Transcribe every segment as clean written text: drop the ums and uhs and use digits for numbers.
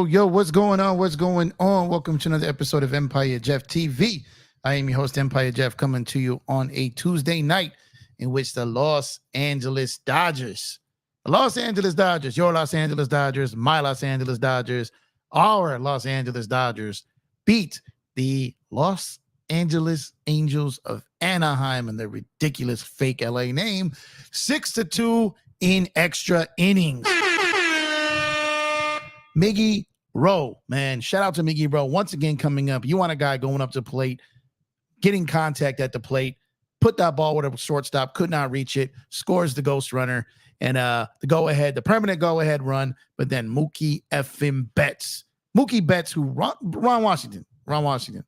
Yo, what's going on? Welcome to another episode of Empire Jeff TV. I am your host, Empire Jeff, coming to you on a Tuesday night in which the Los Angeles Dodgers, your Los Angeles Dodgers, my Los Angeles Dodgers, our Los Angeles Dodgers beat the Los Angeles Angels of Anaheim and their ridiculous fake LA name 6-2 in extra innings. Miggy Rowe, man. Shout out to Miggy Rowe. Once again, coming up. You want a guy going up to plate, getting contact at the plate, put that ball with a shortstop, could not reach it, scores the ghost runner, and the permanent go-ahead run, but then Mookie effing Betts. Mookie Betts, who Ron Washington.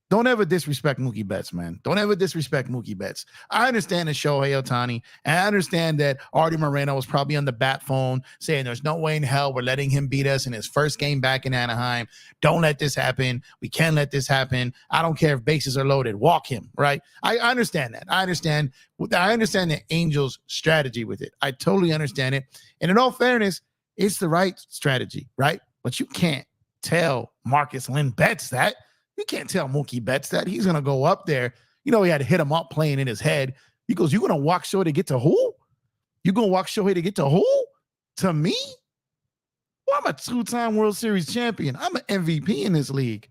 Don't ever disrespect Mookie Betts, man. Don't ever disrespect Mookie Betts. I understand that Shohei Ohtani, and I understand that Artie Moreno was probably on the bat phone saying there's no way in hell we're letting him beat us in his first game back in Anaheim. Don't let this happen. We can't let this happen. I don't care if bases are loaded. Walk him, right? I understand that. I understand the Angels' strategy with it. I totally understand it. And in all fairness, it's the right strategy, right? But you can't tell Marcus Lynn Betts that. You can't tell Mookie Betts that. He's going to go up there. You know, he had to hit him up playing in his head. He goes, you're going to walk Shohei to get to who? You're going to walk Shohei to get to who? To me? Well, I'm a two-time World Series champion. I'm an MVP in this league.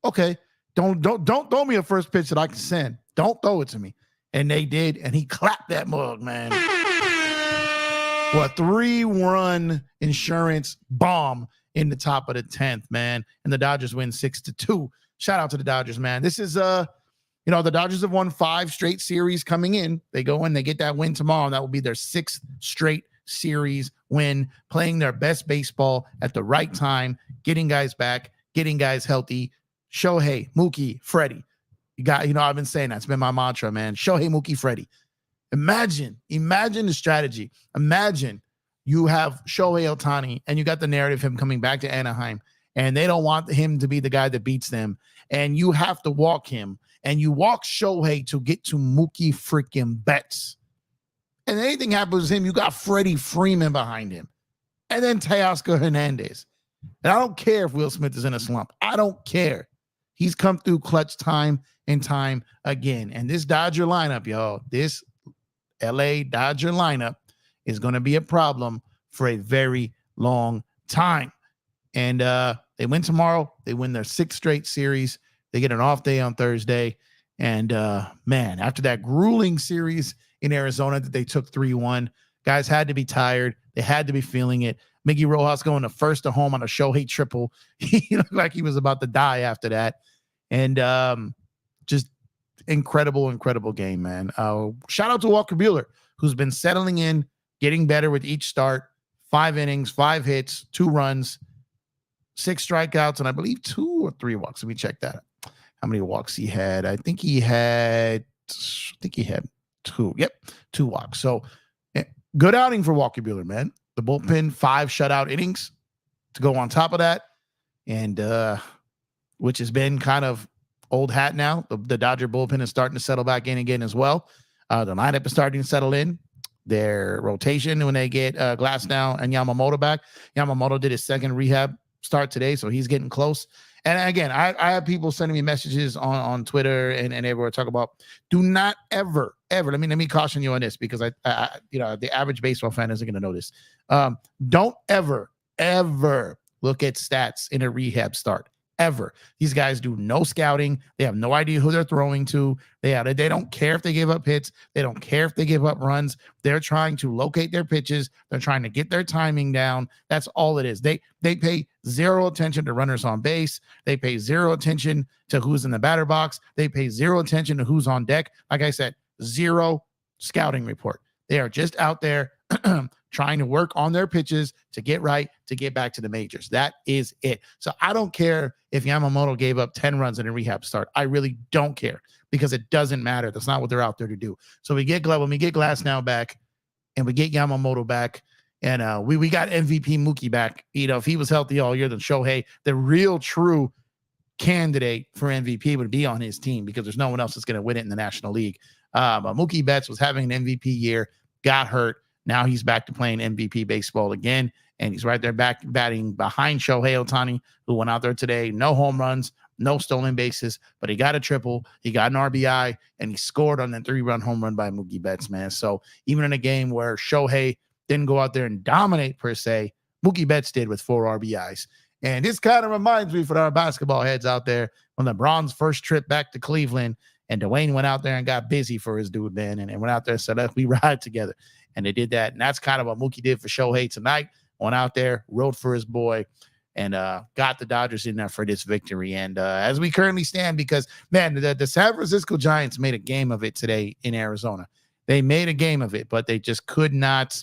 Okay, don't throw me a first pitch that I can send. Don't throw it to me. And they did, and he clapped that mug, man. Well, a 3-run insurance bomb in the top of the 10th, man. And the Dodgers win 6-2. Shout out to the Dodgers, man. This is, the Dodgers have won 5 straight series coming in. They go in, they get that win tomorrow. That will be their 6th straight series win, playing their best baseball at the right time, getting guys back, getting guys healthy. Shohei, Mookie, Freddie. I've been saying that. It's been my mantra, man. Shohei, Mookie, Freddie. Imagine the strategy. Imagine you have Shohei Ohtani and you got the narrative of him coming back to Anaheim and they don't want him to be the guy that beats them. And you have to walk him and you walk Shohei to get to Mookie freaking Betts. And anything happens to him, you got Freddie Freeman behind him. And then Teoscar Hernandez. And I don't care if Will Smith is in a slump. I don't care. He's come through clutch time and time again. And this Dodger lineup, y'all, this LA Dodger lineup is going to be a problem for a very long time. And they win tomorrow. They win their 6th straight series. They get an off day on Thursday. And man, after that grueling series in Arizona that they took 3-1, guys had to be tired. They had to be feeling it. Miggy Rojas going to first to home on a Shohei triple. He looked like he was about to die after that. And just incredible, incredible game, man. Shout out to Walker Buehler, who's been settling in, getting better with each start. 5 innings, 5 hits, 2 runs, 6 strikeouts, and I believe 2 or 3 walks. Let me check that. How many walks he had? I think he had 2. Yep, 2 walks. So good outing for Walker Buehler, man. The bullpen, 5 shutout innings to go on top of that. And which has been kind of old hat now. The Dodger bullpen is starting to settle back in again as well. The lineup is starting to settle in. Their rotation, when they get Glasnow and Yamamoto back. Yamamoto did his 2nd rehab start today, so he's getting close. And again, I have people sending me messages on Twitter and everywhere talk about, do not ever, let me caution you on this, because I the average baseball fan isn't going to know this. Don't ever look at stats in a rehab start. Ever. These guys do no scouting. They have no idea who they're throwing to. They don't care if they give up hits. They don't care if they give up runs. They're trying to locate their pitches. They're trying to get their timing down. That's all it is. They pay 0 attention to runners on base. They pay 0 attention to who's in the batter box. They pay 0 attention to who's on deck. Like I said, 0 scouting report. They are just out there trying to work on their pitches to get right, to get back to the majors. That is it. So I don't care if Yamamoto gave up 10 runs in a rehab start. I really don't care, because it doesn't matter. That's not what they're out there to do. So when we get Glasnow back and we get Yamamoto back, and we got MVP Mookie back, if he was healthy all year, then Shohei, the real true candidate for MVP, would be on his team, because there's no one else that's going to win it in the National League. But Mookie Betts was having an MVP year, got hurt. Now he's back to playing MVP baseball again, and he's right there back batting behind Shohei Ohtani, who went out there today. No home runs, no stolen bases, but he got a triple, he got an RBI, and he scored on that 3-run home run by Mookie Betts, man. So even in a game where Shohei didn't go out there and dominate per se, Mookie Betts did with 4 RBIs. And this kind of reminds me, for our basketball heads out there, when LeBron's first trip back to Cleveland, and Dwayne went out there and got busy for his dude, man, and went out there and said, let's we ride together. And they did that. And that's kind of what Mookie did for Shohei tonight. Went out there, rode for his boy, and got the Dodgers in there for this victory. And as we currently stand, because, man, the San Francisco Giants made a game of it today in Arizona. They made a game of it, but they just could not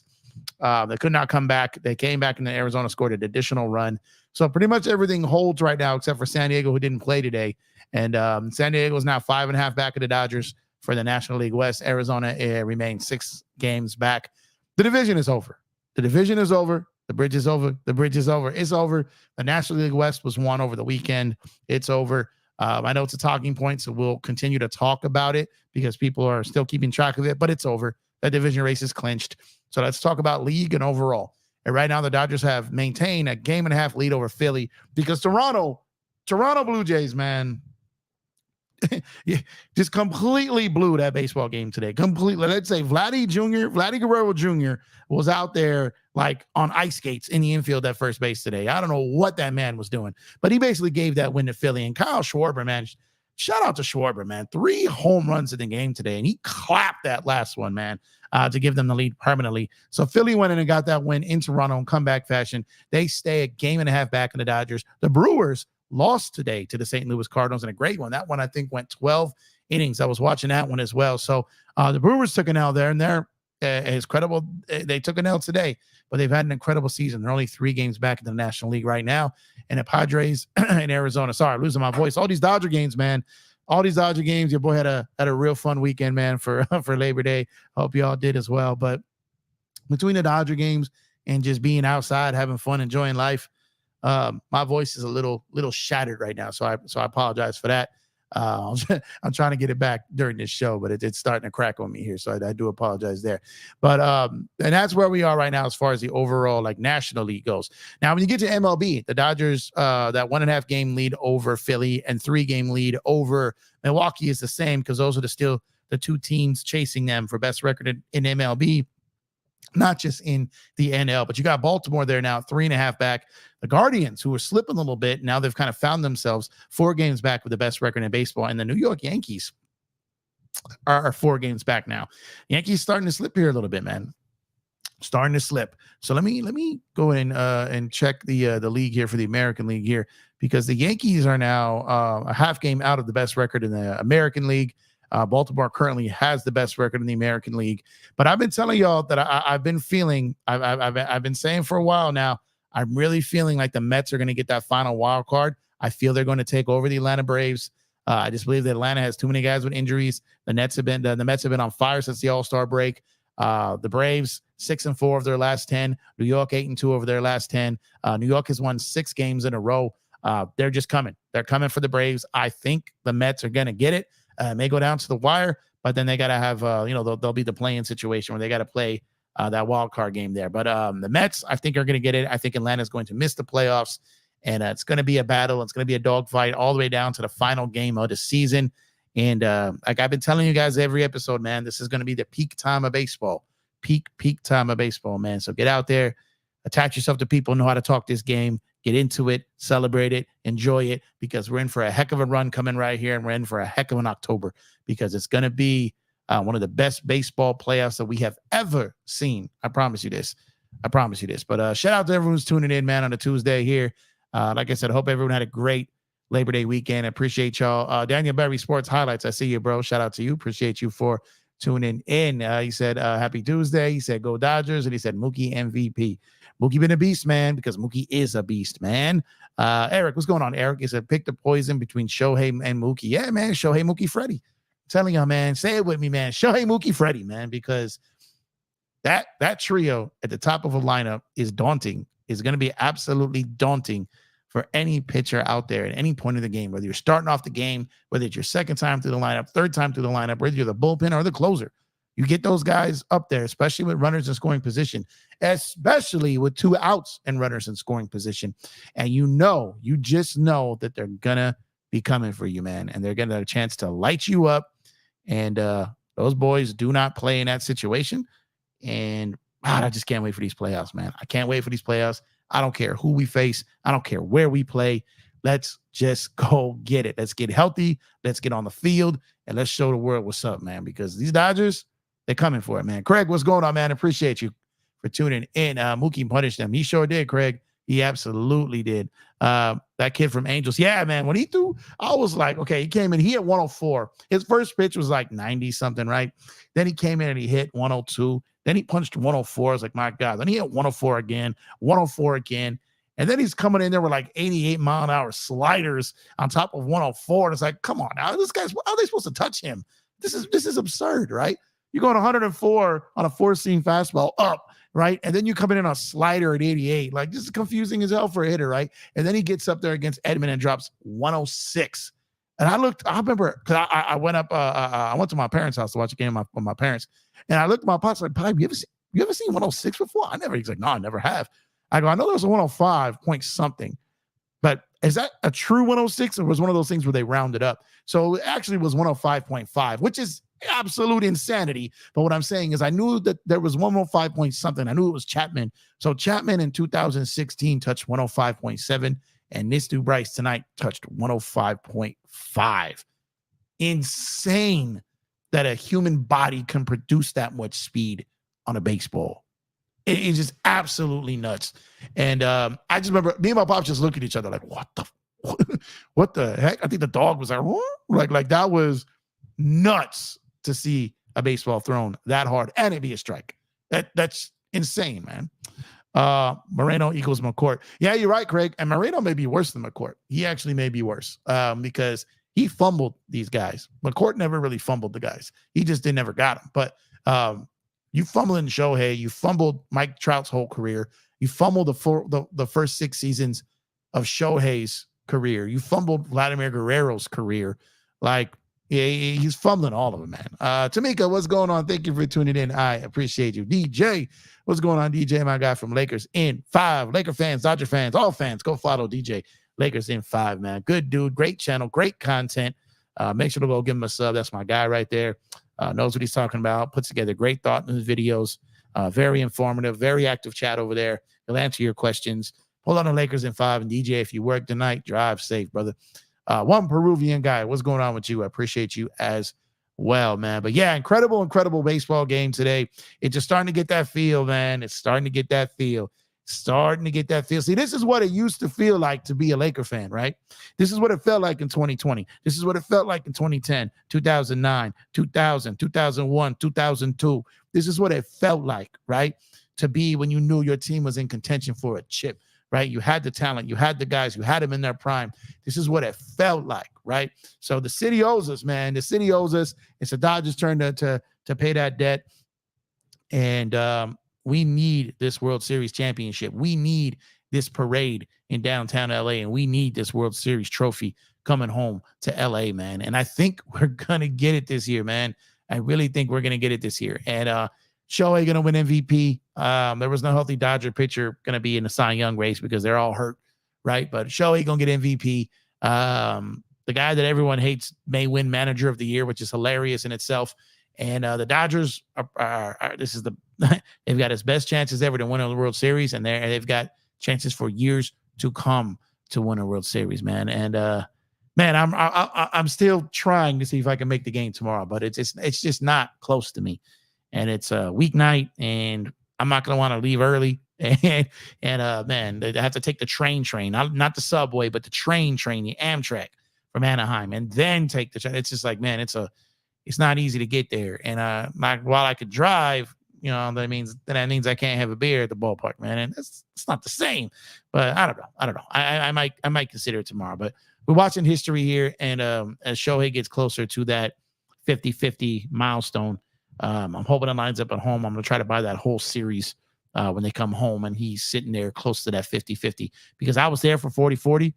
come back. They came back into Arizona, scored an additional run. So pretty much everything holds right now, except for San Diego, who didn't play today. And San Diego is now 5.5 back of the Dodgers for the National League West. Arizona remains 6 games back. The division is over. The division is over. The bridge is over. The bridge is over. It's over. The National League West was won over the weekend. It's over. I know it's a talking point, so we'll continue to talk about it because people are still keeping track of it, but it's over. That division race is clinched. So let's talk about league and overall. And right now, the Dodgers have maintained a 1.5 lead over Philly, because Toronto Blue Jays, man, just completely blew that baseball game today. Completely. Let's say Vladdy Guerrero Jr. was out there like on ice skates in the infield at first base today. I don't know what that man was doing, but he basically gave that win to Philly. And Kyle Schwarber, man, shout out to Schwarber, man. 3 home runs in the game today, and he clapped that last one, man, to give them the lead permanently. So Philly went in and got that win in Toronto in comeback fashion. They stay a 1.5 back in the Dodgers. The Brewers lost today to the St. Louis Cardinals in a great one. That one, I think, went 12 innings. I was watching that one as well. So the Brewers took an L there, and they're as credible. They took an L today, but they've had an incredible season. They're only 3 games back in the National League right now. And the Padres in Arizona, sorry, I'm losing my voice. All these Dodger games, man. All these Dodger games. Your boy had a real fun weekend, man, for Labor Day. Hope you all did as well. But between the Dodger games and just being outside, having fun, enjoying life, my voice is a little shattered right now. So I apologize for that. I'm trying to get it back during this show, but it's starting to crack on me here. So I do apologize there. But and that's where we are right now as far as the overall like National League goes. Now, when you get to MLB, the Dodgers, that 1.5 game lead over Philly and 3 game lead over Milwaukee is the same because those are still the 2 teams chasing them for best record in MLB. Not just in the NL, but you got Baltimore there now, 3.5 back. The Guardians, who were slipping a little bit, now they've kind of found themselves 4 games back with the best record in baseball. And the New York Yankees are 4 games back now. Yankees starting to slip here a little bit, man. Starting to slip. So let me go in and check the league here for the American League here, because the Yankees are now a half game out of the best record in the American League. Baltimore currently has the best record in the American League, but I've been telling y'all that I've been feeling, I've been saying for a while now, I'm really feeling like the Mets are going to get that final wild card. I feel they're going to take over the Atlanta Braves. I just believe that Atlanta has too many guys with injuries. The Mets have been on fire since the All-Star break. The Braves 6-4 of their last 10. New York 8-2 over their last 10. New York has won 6 games in a row. They're just coming. They're coming for the Braves. I think the Mets are going to get it. May go down to the wire, but then they got to have, they'll be the play-in situation where they got to play that wild card game there. But the Mets, I think, are going to get it. I think Atlanta's going to miss the playoffs, and it's going to be a battle. It's going to be a dogfight all the way down to the final game of the season. And like I've been telling you guys every episode, man, this is going to be the peak time of baseball. Peak time of baseball, man. So get out there, attach yourself to people who know how to talk this game. Get into it, celebrate it, enjoy it, because we're in for a heck of a run coming right here, and we're in for a heck of an October, because it's going to be one of the best baseball playoffs that we have ever seen. I promise you this. But shout out to everyone who's tuning in, man, on a Tuesday here. Like I said, I hope everyone had a great Labor Day weekend. I appreciate y'all. Daniel Berry Sports Highlights, I see you, bro. Shout out to you. Appreciate you for tuning in. He said, happy Tuesday. He said, go Dodgers. And he said, Mookie MVP. Mookie been a beast, man, because Mookie is a beast, man. Eric, what's going on, Eric? He said, pick the poison between Shohei and Mookie. Yeah, man, Shohei, Mookie, Freddie. I'm telling y'all, man, say it with me, man. Shohei, Mookie, Freddie, man, because that trio at the top of a lineup is daunting. Is going to be absolutely daunting for any pitcher out there at any point of the game, whether you're starting off the game, whether it's your second time through the lineup, third time through the lineup, whether you're the bullpen or the closer. You get those guys up there, especially with runners in scoring position, especially with 2 outs and runners in scoring position. And you just know that they're going to be coming for you, man. And they're getting a chance to light you up. And those boys do not play in that situation. And God, I just can't wait for these playoffs, man. I can't wait for these playoffs. I don't care who we face. I don't care where we play. Let's just go get it. Let's get healthy. Let's get on the field. And let's show the world what's up, man. Because these Dodgers, they're coming for it, man. Craig, what's going on, man? Appreciate you for tuning in. Mookie punished them. He sure did, Craig. He absolutely did. That kid from Angels. Yeah, man. When he threw, I was like, okay, he came in. He hit 104. His first pitch was like 90 something, right? Then he came in and he hit 102. Then he punched 104. I was like, my God. Then he hit 104 again, 104 again. And then he's coming in there with like 88 mile an hour sliders on top of 104. And it's like, come on now. This guy's, how are they supposed to touch him? This is absurd, right? You're going 104 on a 4-seam fastball up, right? And then you come in on a slider at 88. Like, this is confusing as hell for a hitter, right? And then he gets up there against Edman and drops 106. And I remember, because I went up, I went to my parents' house to watch a game with my parents. And I looked at my pops like, Pop, you ever seen 106 before? I never. He's like, no, I never have. I go, I know there was a 105 point something. But is that a true 106, or was one of those things where they rounded up? So it actually was 105.5, which is absolute insanity. But what I'm saying is I knew that there was 105 point something. I knew it was Chapman. So Chapman in 2016 touched 105.7, and this dude Bryce tonight touched 105.5. Insane that a human body can produce that much speed on a baseball. It's just absolutely nuts. And I just remember me and my pop just looked at each other like, what the heck? I think the dog was like that was nuts to see a baseball thrown that hard and it be a strike. That's insane, man. Moreno equals McCourt. Yeah, you're right, Craig. And Moreno may be worse than McCourt. He actually may be worse because he fumbled these guys. McCourt never really fumbled the guys. He just never got them. But you fumbled in Shohei. You fumbled Mike Trout's whole career. You fumbled the first 6 seasons of Shohei's career. You fumbled Vladimir Guerrero's career. Like, yeah, he's fumbling all of them, man. Tamika, what's going on? Thank you for tuning in. I appreciate you. DJ, what's going on? DJ, my guy from Lakers in 5. Laker fans, Dodger fans, all fans, go follow DJ. Lakers in 5, man. Good dude, great channel, great content. Make sure to go give him a sub. That's my guy right there. Knows what he's talking about. Puts together great thought in his videos. Very informative, very active chat over there. He'll answer your questions. Hold on to Lakers in 5. And DJ, if you work tonight, drive safe, brother. One Peruvian guy, what's going on with you? I appreciate you as well, man. But yeah, incredible baseball game today. It's just starting to get that feel, man. It's starting to get that feel. See, this is what it used to feel like to be a Laker fan, right? This is what it felt like in 2020. This is what it felt like in 2010, 2009, 2000, 2001, 2002. This is what it felt like, right? To be when you knew your team was in contention for a chip, right? You had the talent, you had the guys, you had them in their prime. This is what it felt like, right? So the city owes us, man. The city owes us. It's the Dodgers' turn to pay that debt. And we need this World Series championship. We need this parade in downtown LA, and we need this World Series trophy coming home to LA, man. And I think we're going to get it this year, man. I really think we're going to get it this year. And Shohei going to win MVP. There was no healthy Dodger pitcher going to be in the Cy Young race because they're all hurt, right? But Shohei going to get MVP. The guy that everyone hates may win Manager of the Year, which is hilarious in itself. And the Dodgers they've got his best chances ever to win a World Series, and they've got chances for years to come to win a World Series, man. And man, I'm still trying to see if I can make the game tomorrow, but it's just not close to me. And it's a weeknight, and I'm not gonna want to leave early. And man, I have to take the train, not the subway, but the train, the Amtrak from Anaheim, and then take the train. It's just like, man, it's not easy to get there. And while I could drive, you know, that means I can't have a beer at the ballpark, man. And it's not the same. But I don't know. I might consider it tomorrow. But we're watching history here, and as Shohei gets closer to that 50-50 milestone, I'm hoping it lines up at home. I'm gonna try to buy that whole series when they come home, and he's sitting there close to that 50-50, because I was there for 40-40.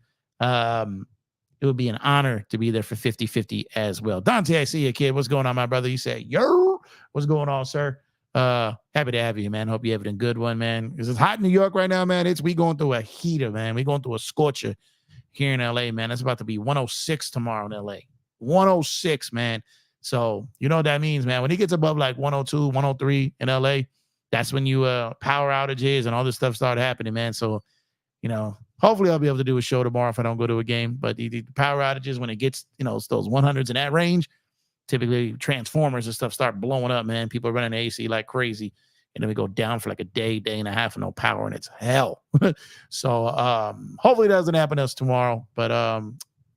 It would be an honor to be there for 50-50 as well. Dante, I see you, kid. What's going on, my brother? You said, yo, what's going on, sir? Happy to have you, man. Hope you have a good one, man. Because it's hot in New York right now, man. We going through a heater, man. We going through a scorcher here in LA, man. It's about to be 106 tomorrow in LA. 106, man. So you know what that means, man. When it gets above like 102, 103 in LA, that's when you power outages and all this stuff start happening, man. So, you know, hopefully I'll be able to do a show tomorrow if I don't go to a game. But the power outages, when it gets, you know, those 100s in that range, typically transformers and stuff start blowing up, man. People are running AC like crazy. And then we go down for like a day and a half of no power, and it's hell. So hopefully it doesn't happen to us tomorrow. But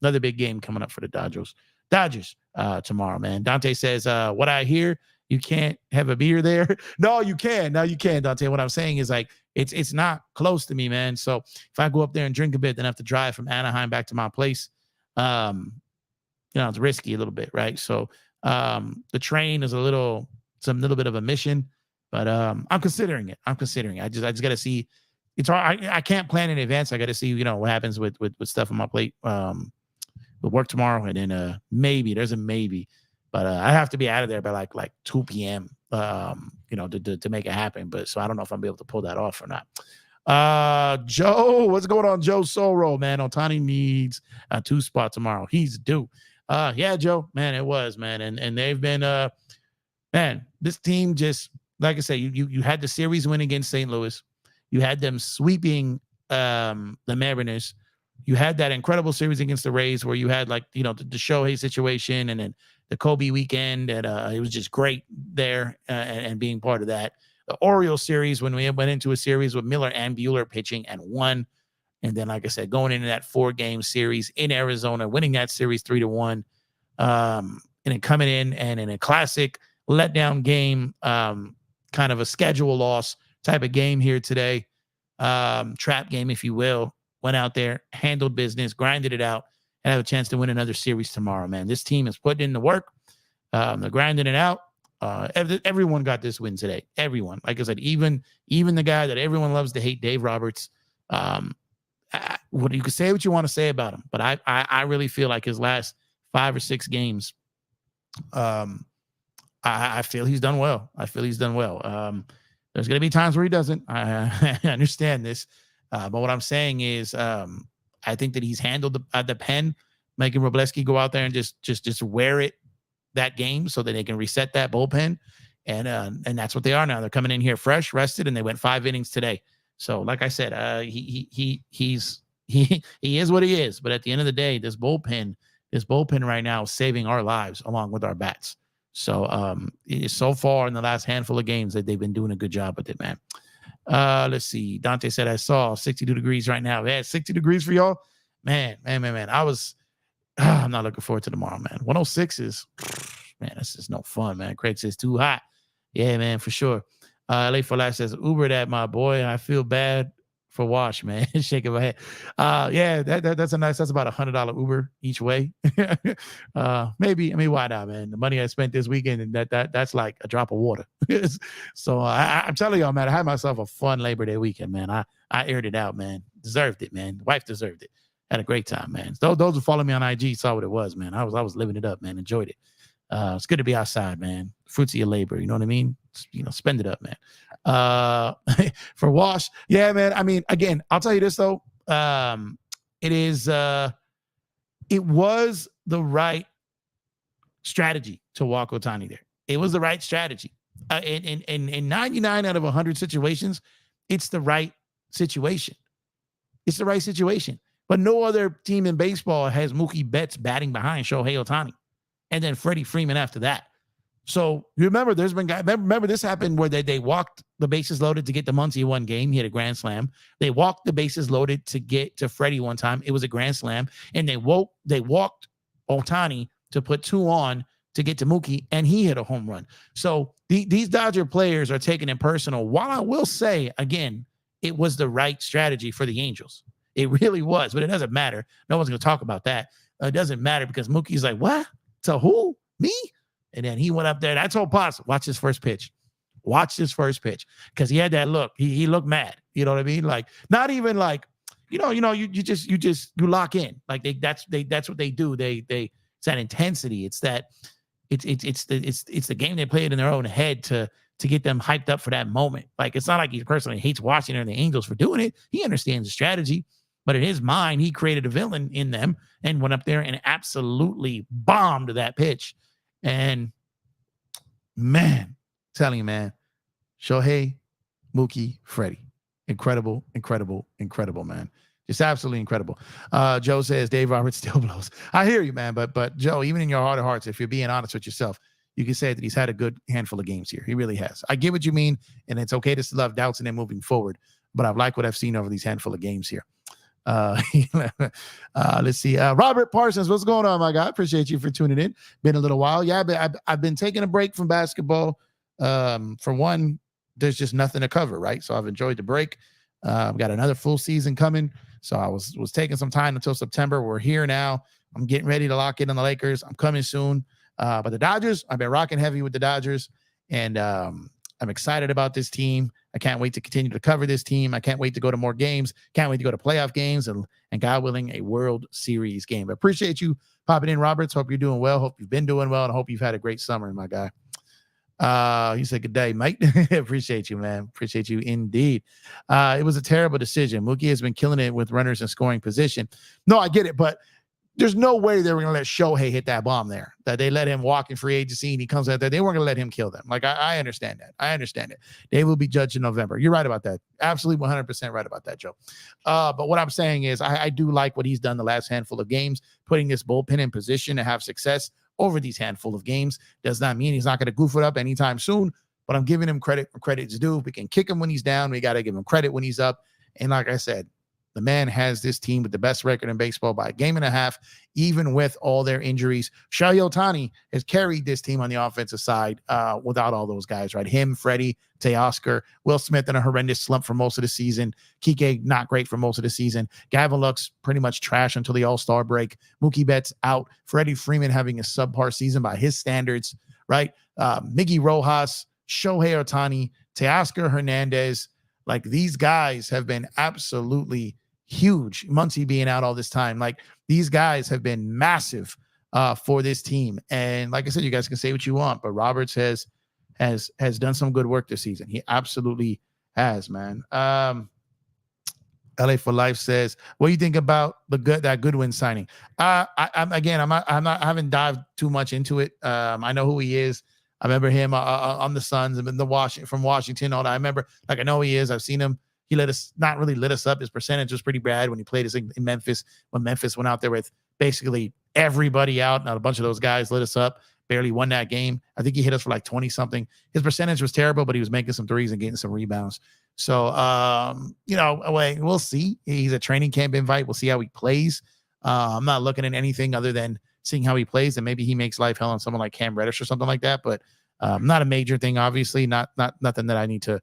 another big game coming up for the Dodgers tomorrow, man. Dante says, what I hear, you can't have a beer there. No, you can. No, you can, Dante. What I'm saying is, like, it's not close to me, man. So if I go up there and drink a bit, then I have to drive from Anaheim back to my place. You know, it's risky a little bit, right? So the train is a little bit of a mission, but I'm considering it. I just got to see. It's hard. I can't plan in advance. I got to see, you know, what happens with stuff on my plate. With work tomorrow, and then there's a maybe, but I have to be out of there by like 2 p.m. You know, to make it happen. But so I don't know if I'm able to pull that off or not. Joe, what's going on? Joe Soro, man. Otani needs a 2 spot tomorrow. He's due. Yeah, Joe, man, it was, man, and they've been man, this team just, like I say, you had the series win against St. Louis, you had them sweeping the Mariners. You had that incredible series against the Rays where you had, like, you know, the Shohei situation, and then the Kobe weekend, and it was just great there and being part of that. The Orioles series, when we went into a series with Miller and Buhler pitching and won. And then, like I said, going into that 4-game series in Arizona, winning that series 3-1, and then coming in and in a classic letdown game, kind of a schedule loss type of game here today, trap game, if you will. Went out there, handled business, grinded it out, and have a chance to win another series tomorrow, man. This team is putting in the work. They're grinding it out. Everyone got this win today. Everyone. Like I said, even the guy that everyone loves to hate, Dave Roberts. What you can say what you want to say about him, but I really feel like his last 5 or 6 games. I feel he's done well. There's going to be times where he doesn't. I understand this. But what I'm saying is I think that he's handled the pen, making Wrobleski go out there and just wear it that game so that they can reset that bullpen. And that's what they are now. They're coming in here fresh, rested, and they went 5 innings today. So like I said, he is what he is. But at the end of the day, this bullpen right now is saving our lives along with our bats. So so far in the last handful of games that they've been doing a good job with it, man. Let's see. Dante said, I saw 62 degrees right now. Yeah, 60 degrees for y'all. Man. I'm not looking forward to tomorrow, man. 106 is, man, this is no fun, man. Craig says too hot. Yeah, man, for sure. LA for Life says, Uber that, my boy. I feel bad for Wash, man. Shaking my head. Yeah, that's about $100 Uber each way. Maybe, I mean, why not, man? The money I spent this weekend, and that's like a drop of water. So I'm telling y'all, man, I had myself a fun Labor Day weekend, man. I aired it out, man. Deserved it, man. Wife deserved it. Had a great time, man. Those who follow me on IG saw what it was, man. I was living it up, man. Enjoyed it. It's good to be outside, man. Fruits of your labor, you know what I mean? Spend it up, man. For Wash, yeah, man. I mean, again, I'll tell you this though. It was the right strategy to walk Ohtani there. It was the right strategy. In 99 out of 100 situations, it's the right situation. It's the right situation. But no other team in baseball has Mookie Betts batting behind Shohei Ohtani, and then Freddie Freeman after that. So you remember, there's been guys. Remember this happened where they walked the bases loaded to get the Muncy one game. He had a grand slam. They walked the bases loaded to get to Freddie one time. It was a grand slam, and they walked Ohtani to put 2 on to get to Mookie, and he hit a home run. So these Dodger players are taking it personal. While I will say again, it was the right strategy for the Angels. It really was, but it doesn't matter. No one's going to talk about that. It doesn't matter because Mookie's like, what? To who? Me? And then he went up there. I told Pops, watch his first pitch. Watch his first pitch. Because he had that look. He looked mad. You know what I mean? Like, not even like, you lock in. Like that's what they do. It's that intensity. It's that it's the game they played in their own head to get them hyped up for that moment. Like, it's not like he personally hates Washington or the Angels for doing it. He understands the strategy. But in his mind, he created a villain in them and went up there and absolutely bombed that pitch. And, man, telling you, man, Shohei, Mookie, Freddie. Incredible, man. Just absolutely incredible. Joe says Dave Roberts still blows. I hear you, man. But Joe, even in your heart of hearts, if you're being honest with yourself, you can say that he's had a good handful of games here. He really has. I get what you mean, and it's okay to still have doubts in him moving forward. But I've liked what I've seen over these handful of games here. Let's see. Robert Parsons, what's going on, my guy? Appreciate you for tuning in. Been a little while. Yeah, I've been taking a break from basketball. For one, there's just nothing to cover, right? So I've enjoyed the break. I've got another full season coming. So I was taking some time until September. We're here now. I'm getting ready to lock in on the Lakers. I'm coming soon. But the Dodgers, I've been rocking heavy with the Dodgers. And I'm excited about this team. I can't wait to continue to cover this team. I can't wait to go to more games. Can't wait to go to playoff games and God willing, a World Series game. I appreciate you popping in, Roberts. Hope you're doing well. Hope you've been doing well, and I hope you've had a great summer, my guy. You said good day, mate. Appreciate you, man. Appreciate you indeed. It was a terrible decision. Mookie has been killing it with runners in scoring position. No, I get it, but there's no way they were going to let Shohei hit that bomb there, that they let him walk in free agency and he comes out there. They weren't going to let him kill them. Like, I understand that. I understand it. They will be judged in November. You're right about that. Absolutely 100% right about that, Joe. But what I'm saying is I do like what he's done the last handful of games, putting this bullpen in position to have success over these handful of games. Does not mean he's not going to goof it up anytime soon, but I'm giving him credit when credit's due. We can kick him when he's down. We got to give him credit when he's up. And like I said, the man has this team with the best record in baseball by a game and a half, even with all their injuries. Shohei Ohtani has carried this team on the offensive side without all those guys, right? Him, Freddie, Teoscar, Will Smith in a horrendous slump for most of the season. Kike, not great for most of the season. Gavin Lux, pretty much trash until the All-Star break. Mookie Betts out. Freddie Freeman having a subpar season by his standards, right? Miggy Rojas, Shohei Ohtani, Teoscar Hernandez. Like, these guys have been absolutely huge. Muncy being out all this time. Like, these guys have been massive for this team. And like I said, you guys can say what you want, but Roberts has done some good work this season. He absolutely has, man. LA for Life says, "What do you think about that Goodwin signing?" I haven't dived too much into it. I know who he is. I remember him on the Suns and from Washington. All that. I remember, I know who he is. I've seen him. He not really lit us up. His percentage was pretty bad when he played in Memphis. When Memphis went out there with basically everybody out, not a bunch of those guys lit us up. Barely won that game. I think he hit us for like 20 something. His percentage was terrible, but he was making some threes and getting some rebounds. So, we'll see. He's a training camp invite. We'll see how he plays. I'm not looking at anything other than seeing how he plays, and maybe he makes life hell on someone like Cam Reddish or something like that. But not a major thing, obviously. Not nothing that I need to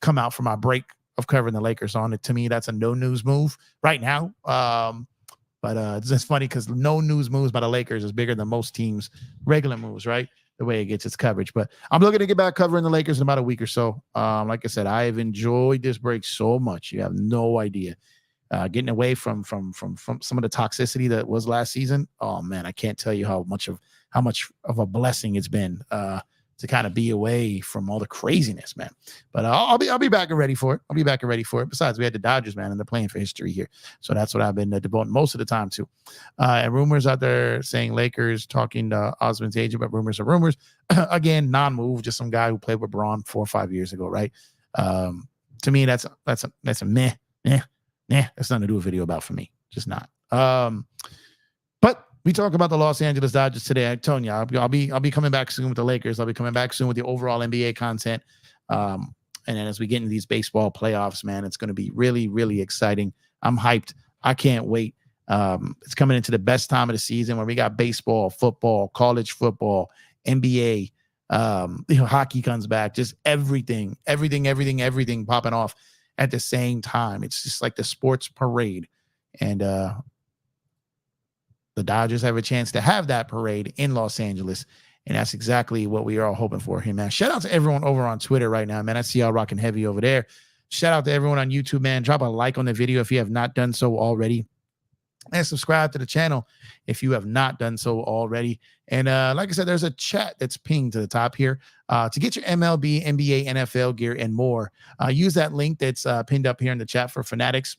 come out from my break of covering the Lakers on it. To me, that's a no news move right now. But it's just funny because no news moves by the Lakers is bigger than most teams' regular moves, right? The way it gets its coverage. But I'm looking to get back covering the Lakers in about a week or so. Like I said, I have enjoyed this break so much. You have no idea. Getting away from some of the toxicity that was last season. Oh man, I can't tell you how much of a blessing it's been to kind of be away from all the craziness, man. But I'll be back and ready for it. I'll be back and ready for it. Besides, we had the Dodgers, man, and they're playing for history here. So that's what I've been devoting most of the time to. And rumors out there saying Lakers talking to Osmond's agent, but rumors are rumors. Again, non-move, just some guy who played with Braun 4 or 5 years ago, right? To me, that's a meh. That's nothing to do with video about for me. Just not. But we talk about the Los Angeles Dodgers today. I'm telling you, I'll be coming back soon with the Lakers. I'll be coming back soon with the overall NBA content. And then as we get into these baseball playoffs, man, it's going to be really, really exciting. I'm hyped. I can't wait. It's coming into the best time of the season where we got baseball, football, college football, NBA, hockey comes back, just everything popping off at the same time. It's just like the sports parade. And the Dodgers have a chance to have that parade in Los Angeles. And that's exactly what we are all hoping for here, man. Shout out to everyone over on Twitter right now, man. I see y'all rocking heavy over there. Shout out to everyone on YouTube, man. Drop a like on the video if you have not done so already. And subscribe to the channel if you have not done so already. And like I said, there's a chat that's pinged to the top here to get your MLB, NBA, NFL gear, and more. Use that link that's pinned up here in the chat for Fanatics.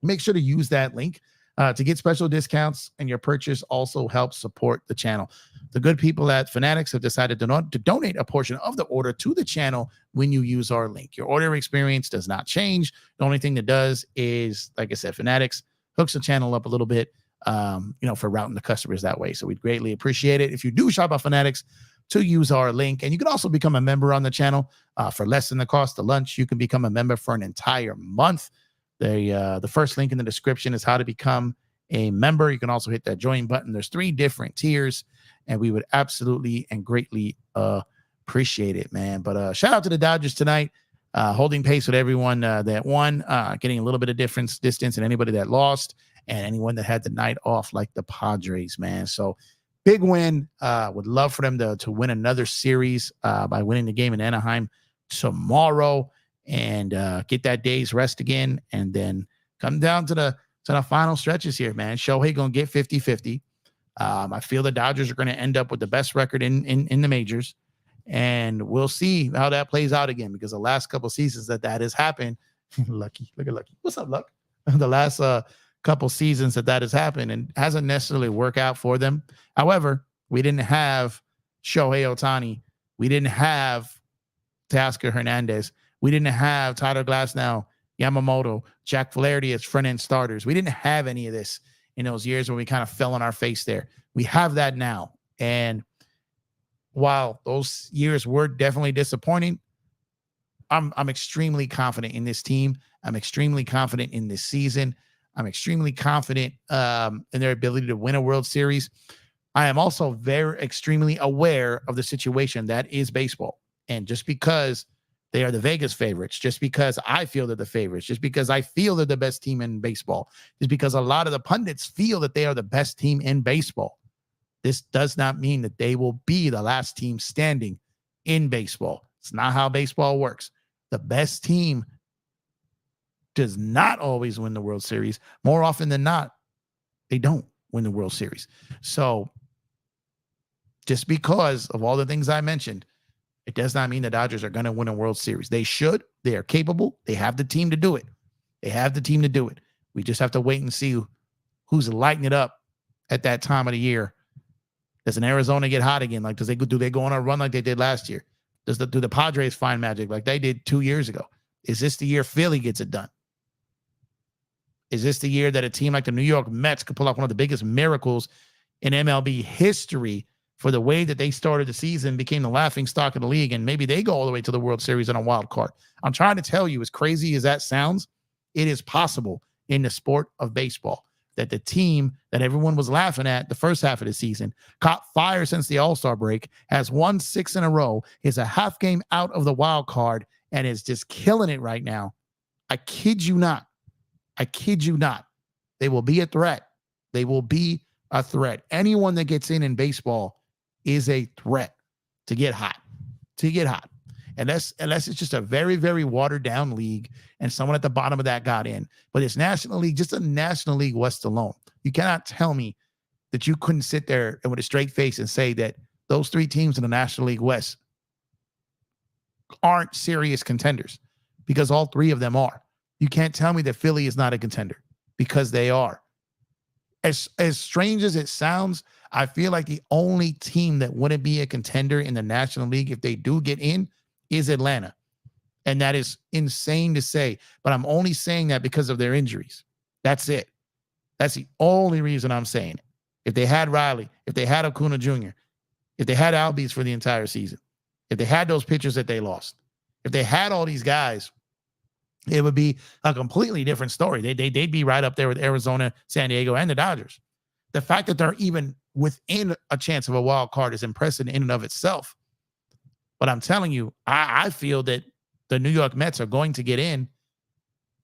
Make sure to use that link to get special discounts, and your purchase also helps support the channel. The good people at Fanatics have decided to donate a portion of the order to the channel when you use our link. Your order experience does not change. The only thing that does is, like I said, Fanatics hooks the channel up a little bit, for routing the customers that way. So we'd greatly appreciate it if you do shop at Fanatics to use our link. And you can also become a member on the channel for less than the cost of lunch. You can become a member for an entire month. The first link in the description is how to become a member. You can also hit that join button. There's 3 different tiers, and we would absolutely and greatly appreciate it, man. But shout out to the Dodgers tonight, holding pace with everyone that won, getting a little bit of distance, and anybody that lost, and anyone that had the night off, like the Padres, man. So big win. Would love for them to win another series by winning the game in Anaheim tomorrow, and get that day's rest again, and then come down to the final stretches here, man. Shohei gonna get 50-50. I feel the Dodgers are going to end up with the best record in the majors, and we'll see how that plays out again, because the last couple seasons that has happened, Lucky, look at Lucky. What's up, Luck? The last couple seasons that has happened and hasn't necessarily worked out for them. However, we didn't have Shohei Ohtani. We didn't have Teoscar Hernandez. We didn't have Tyler Glasnow, Yamamoto, Jack Flaherty as front-end starters. We didn't have any of this in those years when we kind of fell on our face there. We have that now. And while those years were definitely disappointing, I'm extremely confident in this team. I'm extremely confident in this season. I'm extremely confident in their ability to win a World Series. I am also extremely aware of the situation that is baseball. And just because they are the Vegas favorites, just because I feel they're the favorites, just because I feel they're the best team in baseball, just because a lot of the pundits feel that they are the best team in baseball, this does not mean that they will be the last team standing in baseball. It's not how baseball works. The best team does not always win the World Series. More often than not, they don't win the World Series. So just because of all the things I mentioned, it does not mean the Dodgers are going to win a World Series. They should. They are capable. They have the team to do it. They have the team to do it. We just have to wait and see who's lighting it up at that time of the year. Does an Arizona get hot again? Like, do they go on a run like they did last year? Do the Padres find magic like they did 2 years ago? Is this the year Philly gets it done? Is this the year that a team like the New York Mets could pull off one of the biggest miracles in MLB history for the way that they started the season, became the laughing stock of the league, and maybe they go all the way to the World Series on a wild card? I'm trying to tell you, as crazy as that sounds, it is possible in the sport of baseball that the team that everyone was laughing at the first half of the season, caught fire since the All-Star break, has won 6 in a row, is a half game out of the wild card, and is just killing it right now. I kid you not. I kid you not. They will be a threat. They will be a threat. Anyone that gets in baseball is a threat to get hot. To get hot. Unless it's just a very, very watered down league and someone at the bottom of that got in. But it's National League, just a National League West alone. You cannot tell me that you couldn't sit there and with a straight face and say that those 3 teams in the National League West aren't serious contenders, because all 3 of them are. You can't tell me that Philly is not a contender, because they are. As strange as it sounds, I feel like the only team that wouldn't be a contender in the National League if they do get in is Atlanta. And that is insane to say, but I'm only saying that because of their injuries. That's it. That's the only reason I'm saying it. If they had Riley, if they had Acuna Jr., if they had Albies for the entire season, if they had those pitchers that they lost, if they had all these guys, it would be a completely different story. They'd be right up there with Arizona, San Diego, and the Dodgers. The fact that they're even within a chance of a wild card is impressive in and of itself. But I'm telling you, I feel that the New York Mets are going to get in,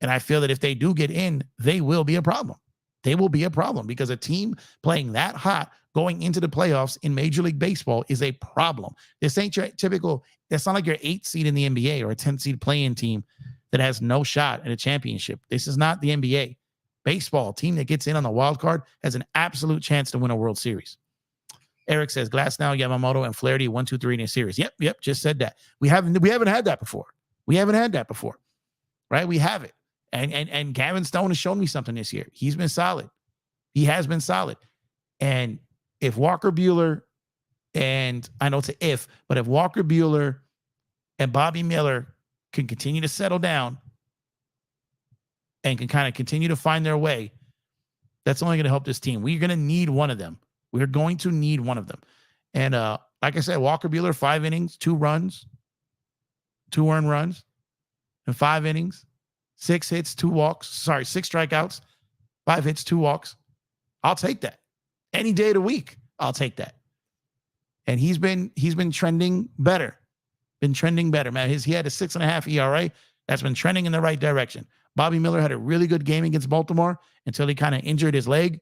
and I feel that if they do get in, they will be a problem. They will be a problem, because a team playing that hot going into the playoffs in Major League Baseball is a problem. This ain't your typical, it's not like your 8th seed in the NBA or a 10th seed play-in team that has no shot at a championship. This is not the NBA. Baseball, a team that gets in on the wild card has an absolute chance to win a World Series. Eric says Glasnow, Yamamoto, and Flaherty 1, 2, 3 in a series. Yep, just said that. We haven't had that before. Right? We have it. And Gavin Stone has shown me something this year. He's been solid. He has been solid. And if Walker Buehler, and I know it's an if, but if Walker Buehler and Bobby Miller can continue to settle down and can kind of continue to find their way, that's only going to help this team. We're going to need one of them. We're going to need one of them. And like I said, Walker Buehler, 5 innings, 2 runs, 2 earned runs, in 5 innings, 6 hits, 2 walks. 6 strikeouts, 5 hits, 2 walks. I'll take that. Any day of the week, I'll take that. And he's been trending better. Man. He had a 6.5 ERA. That's been trending in the right direction. Bobby Miller had a really good game against Baltimore until he kind of injured his leg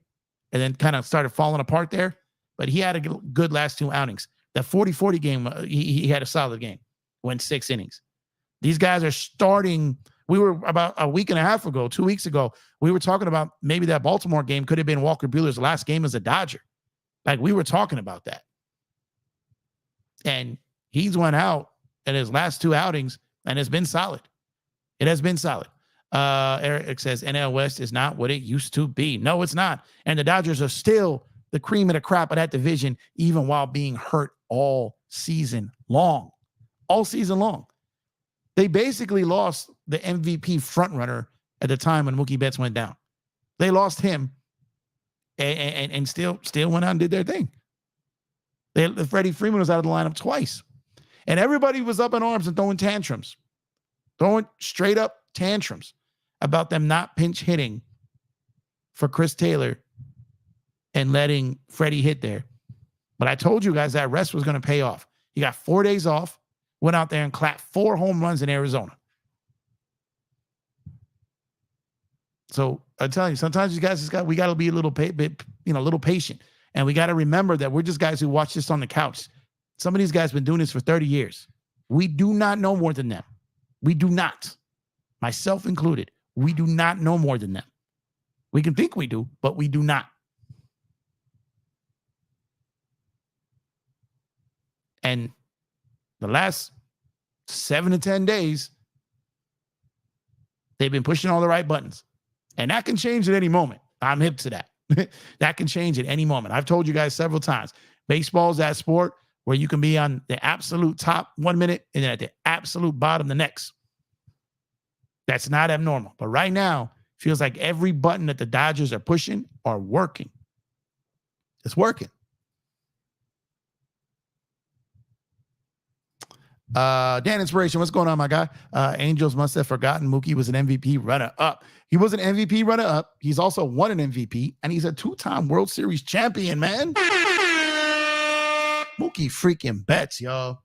and then kind of started falling apart there. But he had a good last 2 outings. That 40-40 game, he had a solid game. Went 6 innings. These guys are starting. We were about a week and a half ago, 2 weeks ago, we were talking about maybe that Baltimore game could have been Walker Buehler's last game as a Dodger. Like, we were talking about that. And he's went out in his last 2 outings, and it's been solid. It has been solid. Eric says NL West is not what it used to be. No, it's not. And the Dodgers are still the cream of the crop of that division, even while being hurt all season long. All season long. They basically lost the MVP frontrunner at the time when Mookie Betts went down. They lost him and still went out and did their thing. Freddie Freeman was out of the lineup twice. And everybody was up in arms and throwing tantrums. Throwing straight up tantrums about them not pinch hitting for Chris Taylor and letting Freddie hit there. But I told you guys that rest was going to pay off. He got 4 days off, went out there and clapped 4 home runs in Arizona. So I tell you, sometimes you guys we got to be a little patient. And we got to remember that we're just guys who watch this on the couch. Some of these guys have been doing this for 30 years. We do not know more than them. We do not. Myself included. We do not know more than them. We can think we do, but we do not. And the last 7 to 10 days, they've been pushing all the right buttons. And that can change at any moment. I'm hip to that. That can change at any moment. I've told you guys several times, baseball's that sport where you can be on the absolute top 1 minute and then at the absolute bottom the next. That's not abnormal. But right now, feels like every button that the Dodgers are pushing are working. It's working. Dan Inspiration, what's going on, my guy? Angels must have forgotten Mookie was an MVP runner-up. He was an MVP runner-up. He's also won an MVP, and he's a 2-time World Series champion, man. Mookie freaking bets, y'all.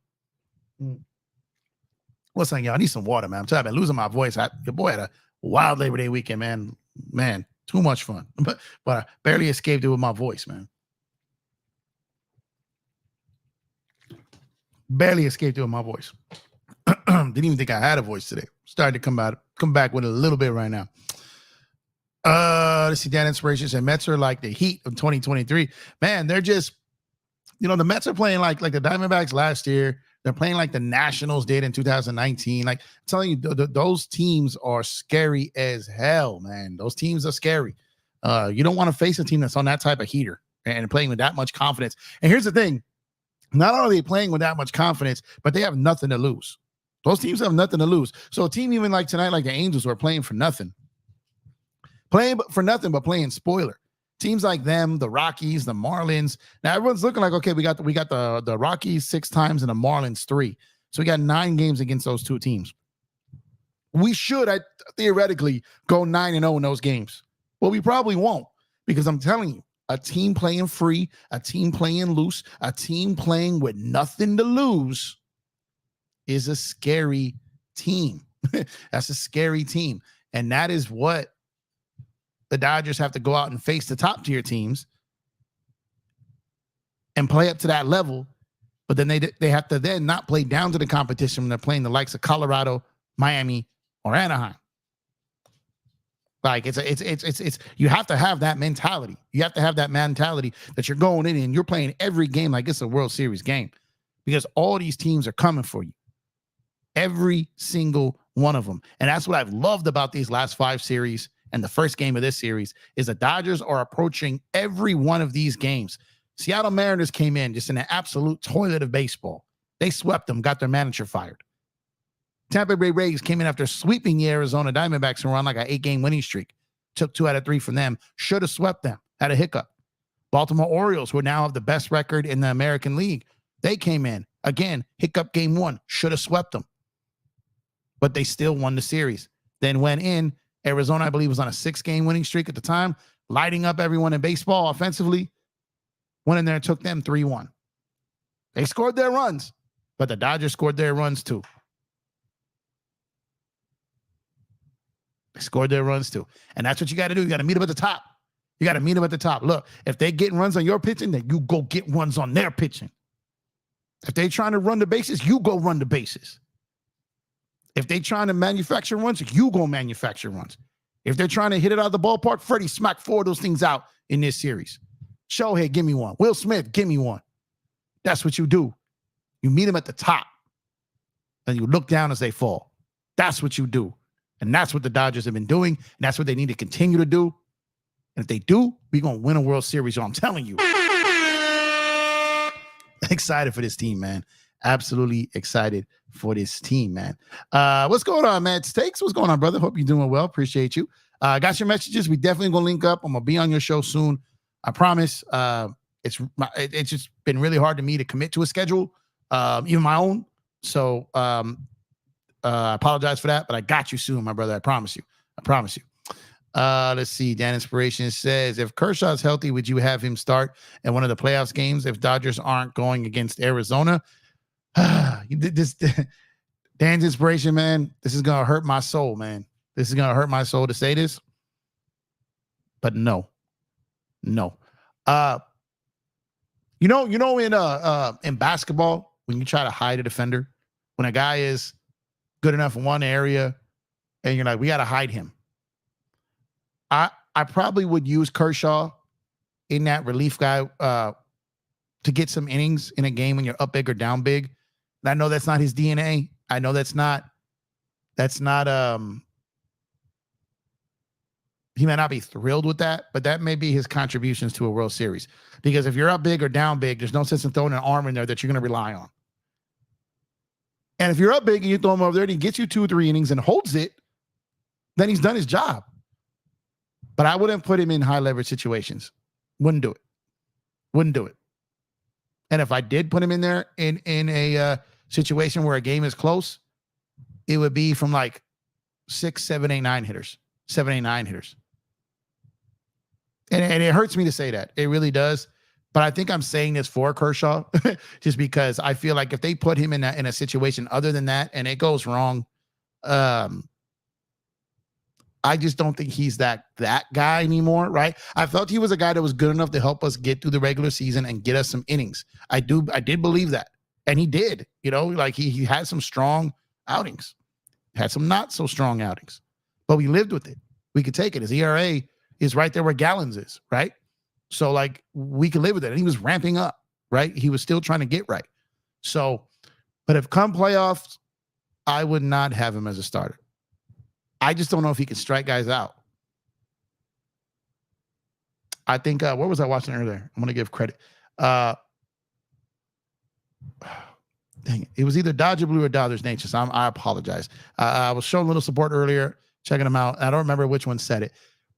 What's up, y'all? I need some water, man. I'm telling you, I've been losing my voice. Your boy had a wild Labor Day weekend, man. Man, too much fun. But I barely escaped it with my voice, man. Barely escaped it with my voice. Didn't even think I had a voice today. Started to come back with a little bit right now. Let's see. Dan Inspiration said Mets are like the Heat of 2023. Man, they're just, the Mets are playing like the Diamondbacks last year. They're playing like the Nationals did in 2019. Like, I'm telling you, those teams are scary as hell, man. Those teams are scary. You don't want to face a team that's on that type of heater and playing with that much confidence. And here's the thing. Not only are they playing with that much confidence, but they have nothing to lose. Those teams have nothing to lose. So a team even like tonight, like the Angels, who are playing for nothing. Playing for nothing, but playing spoiler. Teams like them, the Rockies, the Marlins. Now everyone's looking like, okay, we got the Rockies 6 times and the Marlins 3. So we got 9 games against those 2 teams. We should theoretically go 9-0 in those games. Well, we probably won't, because I'm telling you, a team playing free, a team playing loose, a team playing with nothing to lose is a scary team. That's a scary team. And that is what the Dodgers have to go out and face the top tier teams and play up to that level. But then they have to then not play down to the competition when they're playing the likes of Colorado, Miami, or Anaheim. Like it's you have to have that mentality. You have to have that mentality that you're going in and you're playing every game like it's a World Series game, because all these teams are coming for you. Every single one of them. And that's what I've loved about these last 5 series. And the first game of this series is the Dodgers are approaching every one of these games. Seattle Mariners came in just in an absolute toilet of baseball. They swept them, got their manager fired. Tampa Bay Rays came in after sweeping the Arizona Diamondbacks and were on like an 8-game winning streak. Took 2 out of 3 from them. Should have swept them. Had a hiccup. Baltimore Orioles, who now have the best record in the American League, they came in. Again, hiccup game 1. Should have swept them. But they still won the series. Then went in. Arizona, I believe, was on a 6-game winning streak at the time, lighting up everyone in baseball offensively. Went in there and took them 3-1. They scored their runs, but the Dodgers scored their runs too. They scored their runs too. And that's what you got to do. You got to meet them at the top. You got to meet them at the top. Look, if they getting runs on your pitching, then you go get runs on their pitching. If they trying to run the bases, you go run the bases. If they trying to manufacture runs, you go manufacture runs. If they're trying to hit it out of the ballpark, Freddie smacked 4 of those things out in this series. Shohei, give me one. Will Smith, give me one. That's what you do. You meet them at the top, and you look down as they fall. That's what you do. And that's what the Dodgers have been doing, and that's what they need to continue to do. And if they do, we're going to win a World Series, I'm telling you. Excited for this team, man. Absolutely excited for this team, man. What's going on, man? Stakes, what's going on, brother? Hope you're doing well. Appreciate you. Got your messages. We definitely going to link up. I'm going to be on your show soon. I promise. It's just been really hard to me to commit to a schedule, even my own. So I apologize for that, but I got you soon, my brother. I promise you. I promise you. Let's see. Dan Inspiration says, if Kershaw's healthy, would you have him start in one of the playoffs games if Dodgers aren't going against Arizona? Dan's Inspiration, man. This is going to hurt my soul, man. This is going to hurt my soul to say this. But no. In basketball, when you try to hide a defender, when a guy is good enough in one area and you're like, we got to hide him. I probably would use Kershaw in that relief guy to get some innings in a game when you're up big or down big. And I know that's not his DNA. I know that's not, he may not be thrilled with that, but that may be his contributions to a World Series. Because if you're up big or down big, there's no sense in throwing an arm in there that you're going to rely on. And if you're up big and you throw him over there and he gets you 2 or 3 innings and holds it, then he's done his job. But I wouldn't put him in high leverage situations. Wouldn't do it. Wouldn't do it. And if I did put him in there in a situation where a game is close, it would be from like 6, 7, 8, 9 hitters. 7, 8, 9 hitters. And it hurts me to say that. It really does. But I think I'm saying this for Kershaw just because I feel like if they put him in a situation other than that and it goes wrong, I just don't think he's that guy anymore, right? I felt he was a guy that was good enough to help us get through the regular season and get us some innings. I did believe that. And he did, like he had some strong outings, had some not so strong outings, but we lived with it. We could take it. His ERA is right there where Gallons is, right? So like we could live with it. And he was ramping up, right? He was still trying to get right. So, but if come playoffs, I would not have him as a starter. I just don't know if he can strike guys out. I think, what was I watching earlier? I'm going to give credit. Dang it. It was either Dodger Blue or Dodgers Nature. So I apologize. I was showing a little support earlier, checking them out. I don't remember which one said it,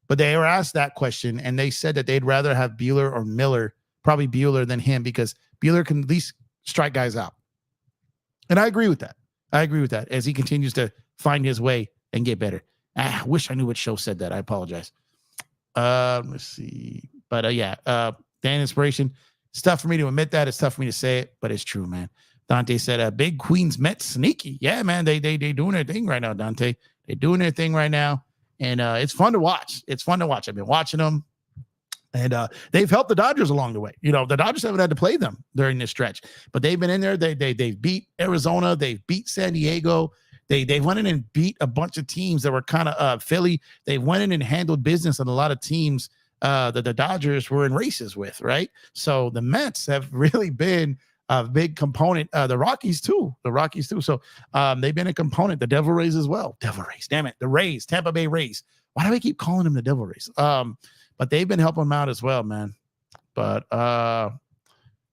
but they were asked that question and they said that they'd rather have Buhler or Miller, probably Buhler than him, because Buhler can at least strike guys out. And I agree with that. As he continues to find his way and get better. I wish I knew what show said that. I apologize. Let's see. But yeah, Dan Inspiration. It's tough for me to admit that. It's tough for me to say it, but it's true, man. Dante said, big Queens Mets sneaky. Yeah, man, they doing their thing right now, Dante. They're doing their thing right now. And it's fun to watch. I've been watching them. And they've helped the Dodgers along the way. The Dodgers haven't had to play them during this stretch, but they've been in there. They've beat Arizona. They've beat San Diego. They went in and beat a bunch of teams that were kind of Philly. They went in and handled business on a lot of teams that the Dodgers were in races with, right? So the Mets have really been a big component. The Rockies too. So they've been a component. The Devil Rays as well. Devil Rays, damn it. The Rays, Tampa Bay Rays. Why do I keep calling them the Devil Rays? But they've been helping them out as well, man. But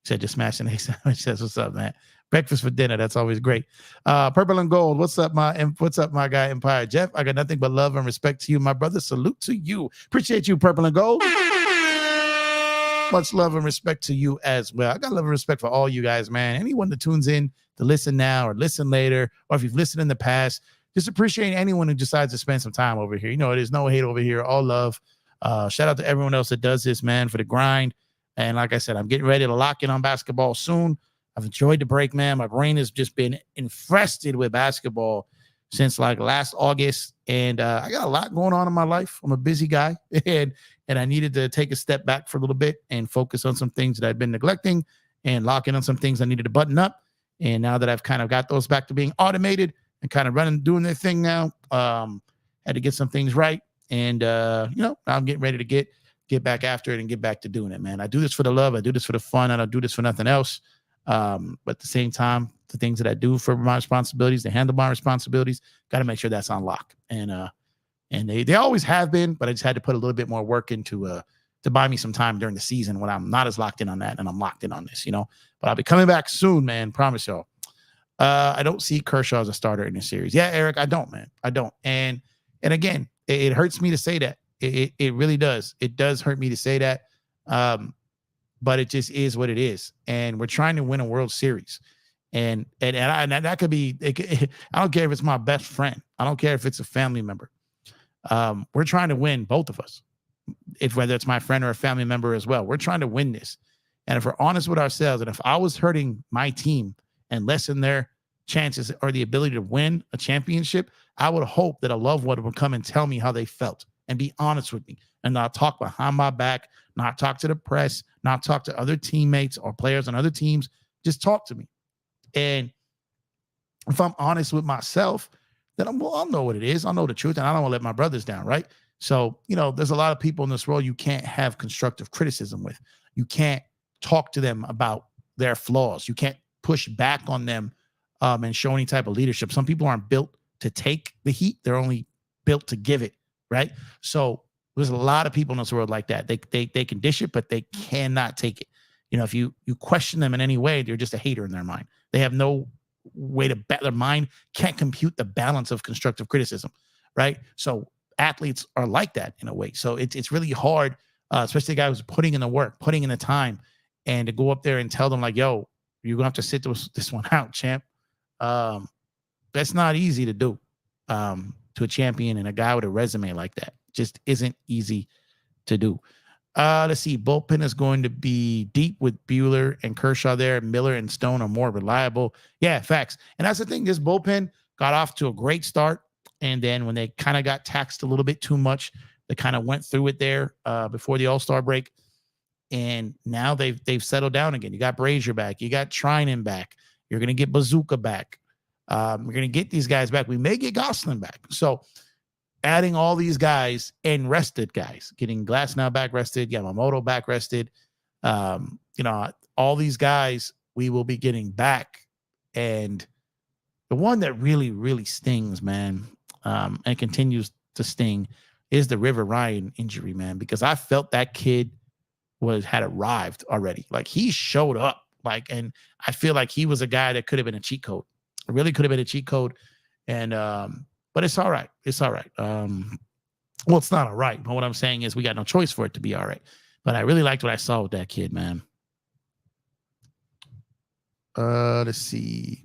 said just smashing egg sandwich. Says, what's up, man? Breakfast for dinner. That's always great. Purple and Gold. What's up, my guy Empire? Jeff, I got nothing but love and respect to you, my brother. Salute to you. Appreciate you, Purple and Gold. Much love and respect to you as well. I got love and respect for all you guys, man. Anyone that tunes in to listen now or listen later, or if you've listened in the past, just appreciate anyone who decides to spend some time over here. There's no hate over here. All love. Shout out to everyone else that does this, man, for the grind. And like I said, I'm getting ready to lock in on basketball soon. I've enjoyed the break, man. My brain has just been infested with basketball since like last August. And I got a lot going on in my life. I'm a busy guy. And I needed to take a step back for a little bit and focus on some things that I've been neglecting and lock in on some things I needed to button up. And now that I've kind of got those back to being automated and kind of doing their thing now, had to get some things right. And, now I'm getting ready to get back after it and get back to doing it, man. I do this for the love. I do this for the fun. I don't do this for nothing else. But at the same time, the things that I do for my responsibilities, to handle my responsibilities, got to make sure that's on lock. And they always have been, but I just had to put a little bit more work into to buy me some time during the season when I'm not as locked in on that and I'm locked in on this, But I'll be coming back soon, man. Promise y'all. I don't see Kershaw as a starter in this series. Yeah, Eric, I don't, man. I don't. And again, it hurts me to say that. It really does. It does hurt me to say that. But it just is what it is. And we're trying to win a World Series. And that could be, I don't care if it's my best friend. I don't care if it's a family member. We're trying to win, both of us. Whether it's my friend or a family member as well. We're trying to win this. And if we're honest with ourselves, and if I was hurting my team and lessen their chances or the ability to win a championship, I would hope that a loved one would come and tell me how they felt and be honest with me and not talk behind my back, not talk to the press, not talk to other teammates or players on other teams. Just talk to me. And if I'm honest with myself, then I'll know what it is. I'll know the truth, and I don't want to let my brothers down, right? So, there's a lot of people in this world you can't have constructive criticism with. You can't talk to them about their flaws. You can't push back on them and show any type of leadership. Some people aren't built to take the heat. They're only built to give it, right? So there's a lot of people in this world like that. They can dish it, but they cannot take it. You know, if you question them in any way, they're just a hater in their mind. They have no way to their mind can't compute the balance of constructive criticism, right? So athletes are like that in a way. So it's really hard, especially the guy who's putting in the work, putting in the time, and to go up there and tell them like, yo, you're gonna have to sit this one out, champ. That's not easy to do to a champion and a guy with a resume like that. Just isn't easy to do. Let's see. Bullpen is going to be deep with Buhler and Kershaw there. Miller and Stone are more reliable. Yeah, facts. And that's the thing. This bullpen got off to a great start. And then when they kind of got taxed a little bit too much, they kind of went through it there before the All-Star break. And now they've settled down again. You got Brazier back. You got Trinan back. You're going to get Bazooka back. We're going to get these guys back. We may get Gosselin back. So adding all these guys and rested guys, getting Glasnow back rested, Yamamoto back rested, all these guys we will be getting back. And the one that really, really stings, man, and continues to sting is the River Ryan injury, man, because I felt that kid had arrived already. Like he showed up, and I feel like he was a guy that could have been a cheat code. It really could have been a cheat code. And, but it's all right. It's all right. Well, it's not all right. But what I'm saying is we got no choice for it to be all right. But I really liked what I saw with that kid, man. Let's see.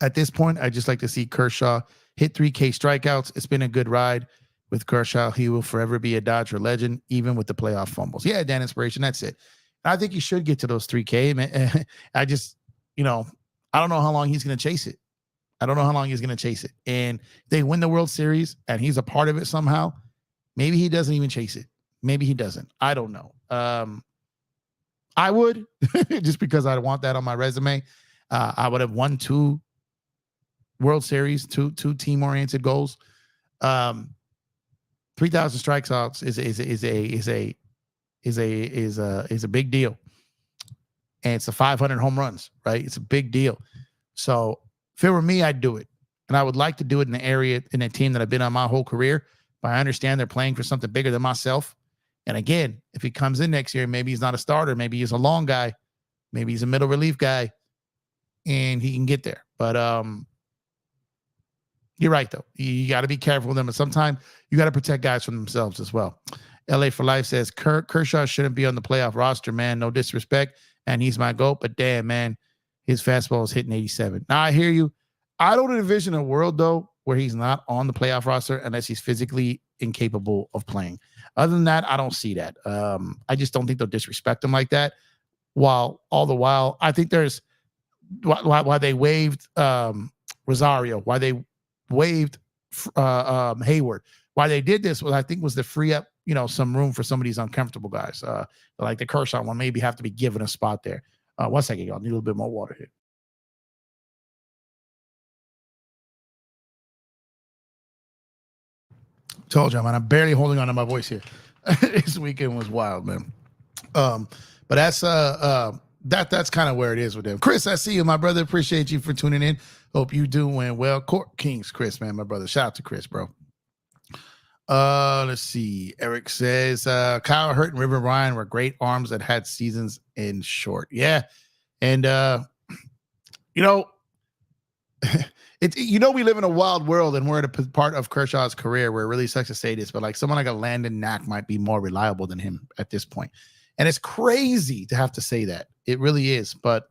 At this point, I just like to see Kershaw hit 3K strikeouts. It's been a good ride with Kershaw. He will forever be a Dodger legend, even with the playoff fumbles. Yeah, Dan Inspiration. That's it. I think he should get to those 3K. Man. I just, I don't know how long he's going to chase it. And if they win the World Series and he's a part of it somehow, maybe he doesn't even chase it. Maybe he doesn't. I don't know. I would just because I want that on my resume. I would have won 2 World Series, two team-oriented goals. 3,000 strikeouts is a big deal. And it's 500 home runs, right? It's a big deal. So if it were me, I'd do it. And I would like to do it in a team that I've been on my whole career. But I understand they're playing for something bigger than myself. And again, if he comes in next year, maybe he's not a starter. Maybe he's a long guy. Maybe he's a middle relief guy. And he can get there. But you're right, though. You got to be careful with them. And sometimes you got to protect guys from themselves as well. LA for Life says, Kershaw shouldn't be on the playoff roster, man. No disrespect. And he's my GOAT. But damn, man, his fastball is hitting 87. Now, I hear you. I don't envision a world, though, where he's not on the playoff roster unless he's physically incapable of playing. Other than that, I don't see that. I just don't think they'll disrespect him like that. All the while, I think there's why they waived Rosario, why they waived Hayward, why they did this was I think was to free up some room for some of these uncomfortable guys, like the Kershaw one, maybe have to be given a spot there. 1 second, y'all. Need a little bit more water here. Told you, man. I'm barely holding on to my voice here. This weekend was wild, man. But that's that's kind of where it is with them. Chris, I see you, my brother. Appreciate you for tuning in. Hope you doing well. Court Kings, Chris, man, my brother. Shout out to Chris, bro. Let's see. Eric says Kyle Hurt and River Ryan were great arms that had seasons in short. Yeah. And we live in a wild world, and we're at a part of Kershaw's career where it really sucks to say this, but like someone like a Landon Knack might be more reliable than him at this point. And it's crazy to have to say that. It really is. But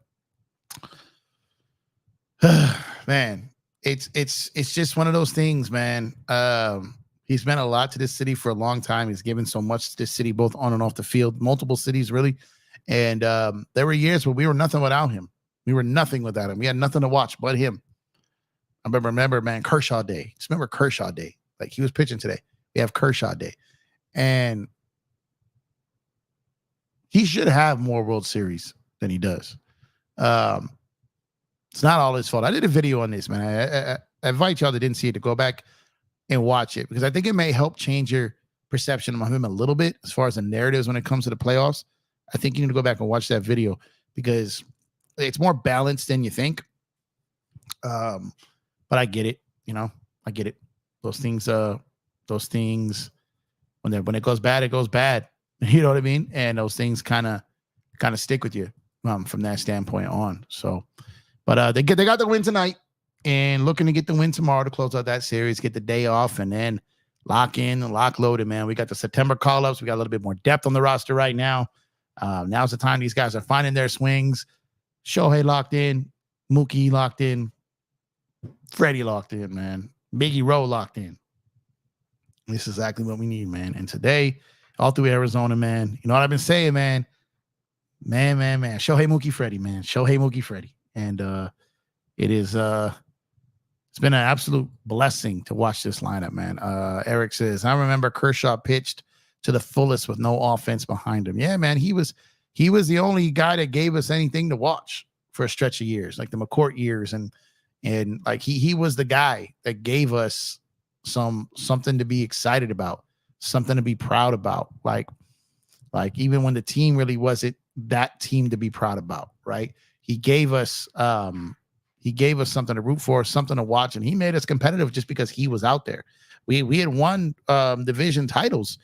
man, it's just one of those things, man. He's meant a lot to this city for a long time. He's given so much to this city, both on and off the field, multiple cities, really. And there were years where we were nothing without him. We were nothing without him. We had nothing to watch but him. I remember, man, Kershaw Day. Just remember Kershaw Day. Like he was pitching today. We have Kershaw Day. And he should have more World Series than he does. It's not all his fault. I did a video on this, man. I invite y'all that didn't see it to go back and watch it, because I think it may help change your perception of him a little bit as far as the narratives when it comes to the playoffs. I think you need to go back and watch that video because it's more balanced than you think. But I get it. I get it. Those things, when it goes bad, it goes bad. You know what I mean? And those things kind of stick with you from that standpoint on. So, but they got the win tonight and looking to get the win tomorrow to close out that series, get the day off, and then lock in and lock loaded, man. We got the September call-ups. We got a little bit more depth on the roster right now. Now's the time these guys are finding their swings. Shohei locked in. Mookie locked in. Freddie locked in, man. Miggy Rowe locked in. This is exactly what we need, man. And today, all through Arizona, man, you know what I've been saying, man. Man. Shohei, Mookie, Freddie, man. Shohei, Mookie, Freddie. And it's been an absolute blessing to watch this lineup, man. Eric says, I remember Kershaw pitched to the fullest with no offense behind him. Yeah, man, he was the only guy that gave us anything to watch for a stretch of years, like the McCourt years, and like he was the guy that gave us something to be excited about, something to be proud about. Like even when the team really wasn't that team to be proud about, right? He gave us something to root for, something to watch, and he made us competitive just because he was out there. We had won division titles,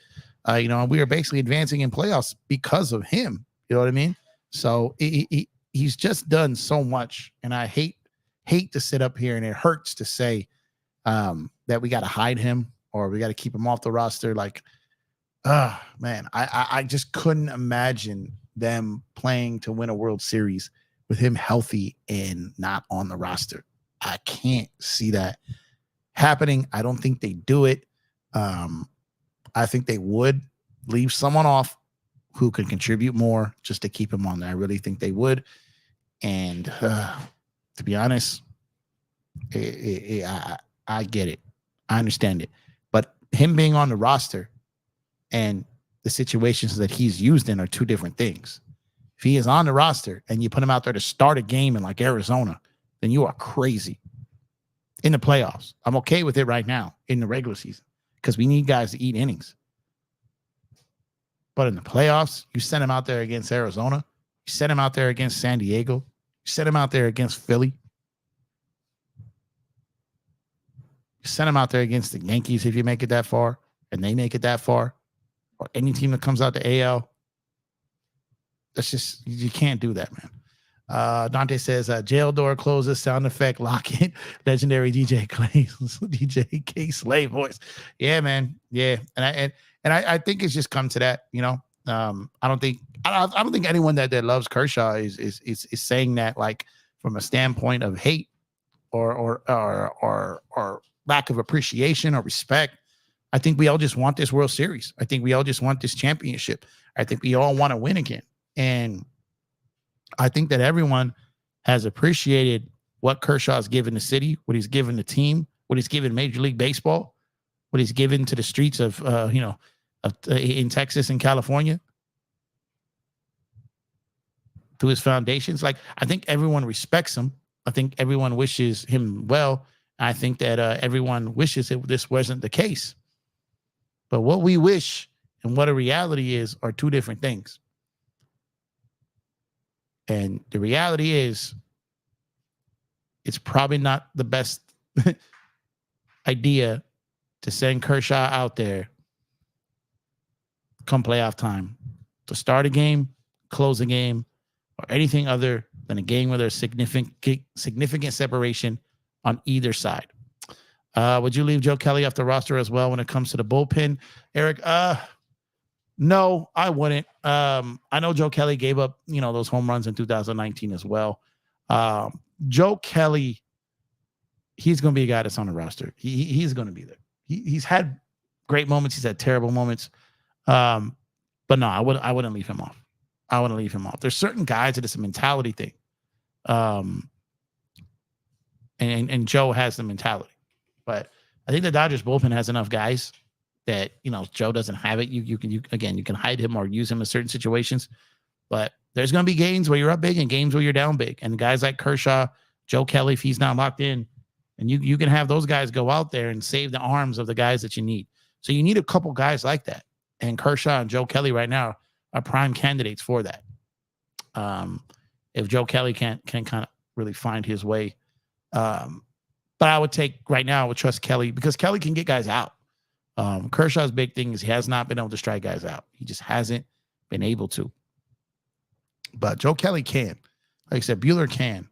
and we were basically advancing in playoffs because of him. You know what I mean? So he's just done so much, and I hate to sit up here, and it hurts to say that we got to hide him or we got to keep him off the roster. Like, man, I just couldn't imagine them playing to win a World Series with him healthy and not on the roster. I can't see that happening. I don't think they do it. I think they would leave someone off who could contribute more just to keep him on there. I really think they would. And to be honest, I get it. I understand it. But him being on the roster and the situations that he's used in are two different things. If he is on the roster and you put him out there to start a game in like Arizona, then you are crazy. In the playoffs, I'm okay with it right now in the regular season because we need guys to eat innings. But in the playoffs, you send him out there against Arizona. You send him out there against San Diego. You send him out there against Philly. You send him out there against the Yankees if you make it that far, and they make it that far, or any team that comes out to AL. That's just, you can't do that, man. Dante says, jail door closes, sound effect, lock it, legendary DJ K Slave voice. Yeah, man. Yeah. And I think it's just come to that, I don't think anyone that loves Kershaw is saying that like from a standpoint of hate or lack of appreciation or respect. I think we all just want this World Series. I think we all just want this championship. I think we all want to win again. And I think that everyone has appreciated what Kershaw's given the city, what he's given the team, what he's given Major League Baseball, what he's given to the streets of, in Texas and California, to his foundations. Like, I think everyone respects him. I think everyone wishes him well. I think that everyone wishes that this wasn't the case. But what we wish and what a reality is are two different things. And the reality is, it's probably not the best idea to send Kershaw out there come playoff time to start a game, close a game, or anything other than a game where there's significant separation on either side. Would you leave Joe Kelly off the roster as well when it comes to the bullpen, Eric? No, I wouldn't. I know Joe Kelly gave up, those home runs in 2019 as well. Joe Kelly, he's going to be a guy that's on the roster. He's going to be there. He's had great moments. He's had terrible moments. But no, I wouldn't leave him off. I wouldn't leave him off. There's certain guys that it's a mentality thing. And Joe has the mentality. But I think the Dodgers bullpen has enough guys that, Joe doesn't have it. You can hide him or use him in certain situations. But there's going to be games where you're up big and games where you're down big. And guys like Kershaw, Joe Kelly, if he's not locked in, and you can have those guys go out there and save the arms of the guys that you need. So you need a couple guys like that. And Kershaw and Joe Kelly right now prime candidates for that. If Joe Kelly can kind of really find his way. But I would take right now, I would trust Kelly because Kelly can get guys out. Kershaw's big thing is he has not been able to strike guys out. He just hasn't been able to. But Joe Kelly can. Like I said, Buhler can.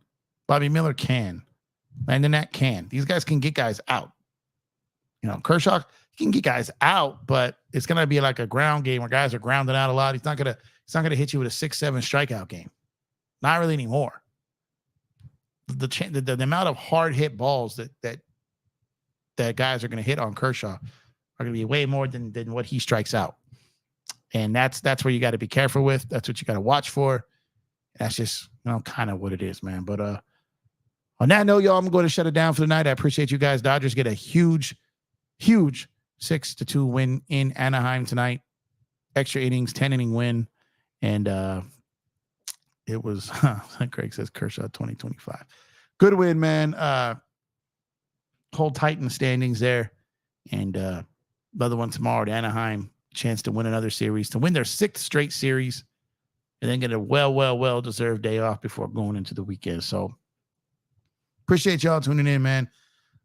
Bobby Miller can. Landon Knack can. These guys can get guys out. You know, Kershaw can get guys out, but it's gonna be like a ground game where guys are grounding out a lot. He's not gonna hit you with a 6-7 strikeout game. Not really anymore. The amount of hard hit balls that guys are gonna hit on Kershaw are gonna be way more than what he strikes out. And that's where you got to be careful with. That's what you got to watch for. That's just, kind of what it is, man. But on that note, y'all, I'm going to shut it down for the night. I appreciate you guys. Dodgers get a huge 6-2 win in Anaheim tonight. Extra innings, 10-inning win. And it was, Craig says Kershaw 2025. Good win, man. Hold tight in the standings there. And another one tomorrow at Anaheim. Chance to win another series, to win their 6th straight series, and then get a well-deserved day off before going into the weekend. So appreciate y'all tuning in, man.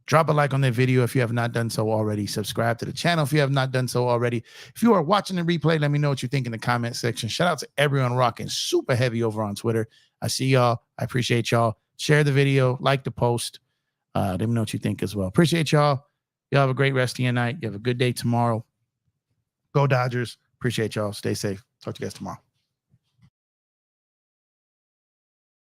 Drop a like on that video if you have not done so already. Subscribe to the channel if you have not done so already. If you are watching the replay, let me know what you think in the comment section. Shout out to everyone rocking super heavy over on Twitter. I see y'all. I appreciate y'all. Share the video, like the post. Let me know what you think as well. Appreciate y'all. Y'all have a great rest of your night. You have a good day tomorrow. Go Dodgers. Appreciate y'all. Stay safe. Talk to you guys tomorrow.